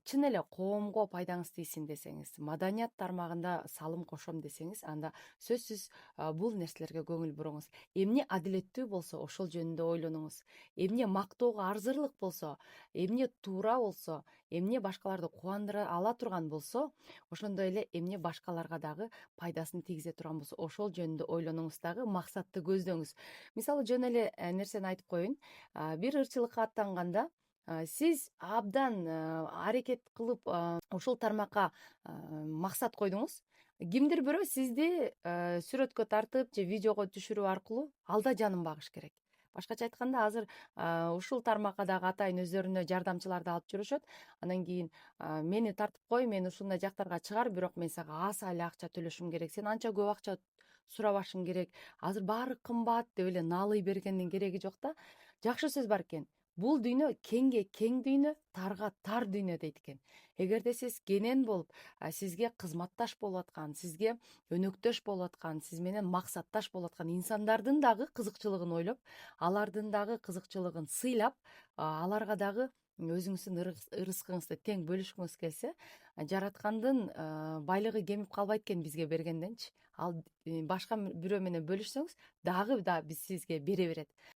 чын эле коомго пайдаңыз тийсин десеңиз, маданият тармагында салым кошом десеңиз, анда сөзсүз бул нерселерге көңүл буруңуз. Эмне адилеттүү болсо, ошол жөнүндө ойлонуңуз. Эмне мактоого арзырлык болсо, эмне туура болсо, эмне башкаларды кубандыра ала турган болсо, ошондой эле эмне башкаларга дагы пайдасын тийгизе турган болсо, ошол жөнүндө ойлонуңуз дагы, максатты көздөңүз. Мисалы жөн эле нерсени айтып коеюн. Бир ырчылыкка аттанганда, сиз абдан аракет кылып ошол тармакка максат койдуңуз. Кимдир бирөө сизди сүрөткө тартып же видеого түшүрүү аркылуу алда жанын багыш керек. Башкача айтканда, азыр ушул тармакка дагы атайын өздөрүнө жардамчыларды алып жүрүшөт. Анан кийин мени тартып кой, мен ушундай жактарга чыгар, бирок мен сага аса эле акча төлөшүм керек. Сен анча көп акча сурабашың керек. Азыр баары кымбат деп эле наалый бергендин кереги жок да. Жакшы сөз бар экен. Бул дүйнө кеңге кең дүйнө, тарга тар дүйнө дейт экен. Эгерде сиз кенен болуп, сизге кызматташ болуп аткан, сизге өнөктөш болуп аткан, сиз менен максатташ болуп аткан инсандардын дагы кызыкчылыгын ойлоп, алардын дагы кызыкчылыгын сыйлап, аларга дагы өзүңүздүн ырыскыңызды тең бөлүшкүңүз келсе, жараткандын байлыгы кемип калбайт экен бизге бергенденчи. Ал башка бирөө менен бөлүшсөңүз, дагы да биз сизге бере берет.